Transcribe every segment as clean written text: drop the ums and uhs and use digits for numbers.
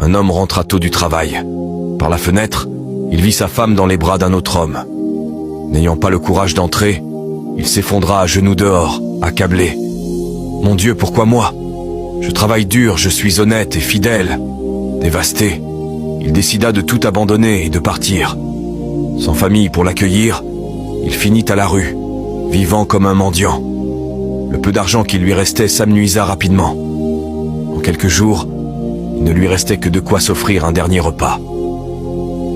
Un homme rentra tôt du travail. Par la fenêtre, il vit sa femme dans les bras d'un autre homme. N'ayant pas le courage d'entrer, il s'effondra à genoux dehors, accablé. « Mon Dieu, pourquoi moi? Je travaille dur, je suis honnête et fidèle. » Dévasté, il décida de tout abandonner et de partir. Sans famille pour l'accueillir, il finit à la rue, vivant comme un mendiant. Le peu d'argent qui lui restait s'amenuisa rapidement. En quelques jours, il ne lui restait que de quoi s'offrir un dernier repas.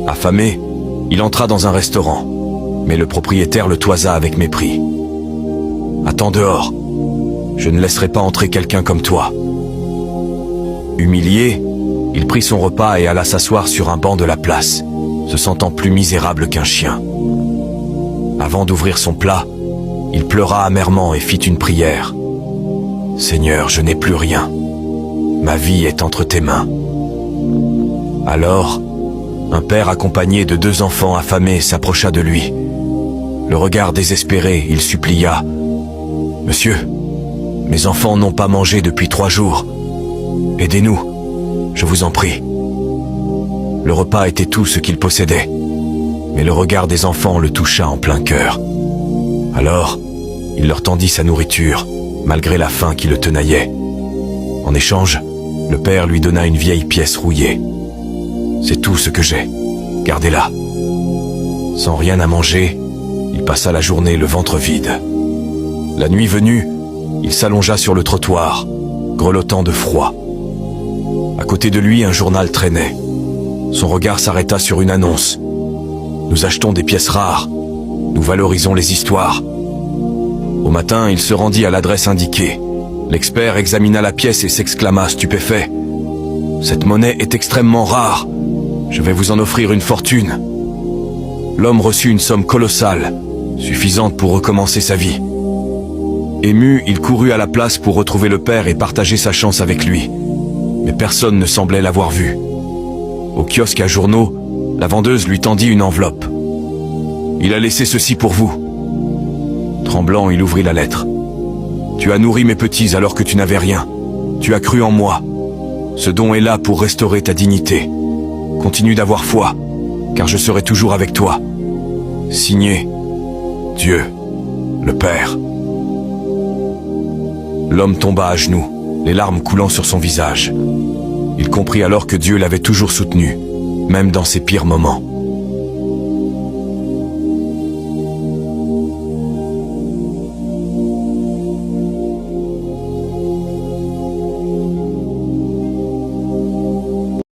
Affamé, il entra dans un restaurant, mais le propriétaire le toisa avec mépris. « Attends dehors, je ne laisserai pas entrer quelqu'un comme toi. » Humilié, il prit son repas et alla s'asseoir sur un banc de la place, se sentant plus misérable qu'un chien. Avant d'ouvrir son plat, il pleura amèrement et fit une prière. « Seigneur, je n'ai plus rien. Ma vie est entre tes mains. » Alors, un père accompagné de 2 enfants affamés s'approcha de lui. Le regard désespéré, il supplia. « Monsieur, mes enfants n'ont pas mangé depuis 3 jours. Aidez-nous, je vous en prie. » Le repas était tout ce qu'il possédait, mais le regard des enfants le toucha en plein cœur. Alors, il leur tendit sa nourriture, malgré la faim qui le tenaillait. En échange, le père lui donna une vieille pièce rouillée. « C'est tout ce que j'ai, gardez-la. » Sans rien à manger, il passa la journée le ventre vide. La nuit venue, il s'allongea sur le trottoir, grelottant de froid. À côté de lui, un journal traînait. Son regard s'arrêta sur une annonce. « Nous achetons des pièces rares. Nous valorisons les histoires. » Au matin, il se rendit à l'adresse indiquée. L'expert examina la pièce et s'exclama stupéfait. « Cette monnaie est extrêmement rare. Je vais vous en offrir une fortune. » L'homme reçut une somme colossale, suffisante pour recommencer sa vie. Ému, il courut à la place pour retrouver le père et partager sa chance avec lui. Mais personne ne semblait l'avoir vu. Au kiosque à journaux, la vendeuse lui tendit une enveloppe. « Il a laissé ceci pour vous. » Tremblant, il ouvrit la lettre. « Tu as nourri mes petits alors que tu n'avais rien. Tu as cru en moi. Ce don est là pour restaurer ta dignité. Continue d'avoir foi, car je serai toujours avec toi. Signé, Dieu, le Père. » L'homme tomba à genoux, les larmes coulant sur son visage. Il comprit alors que Dieu l'avait toujours soutenu, même dans ses pires moments.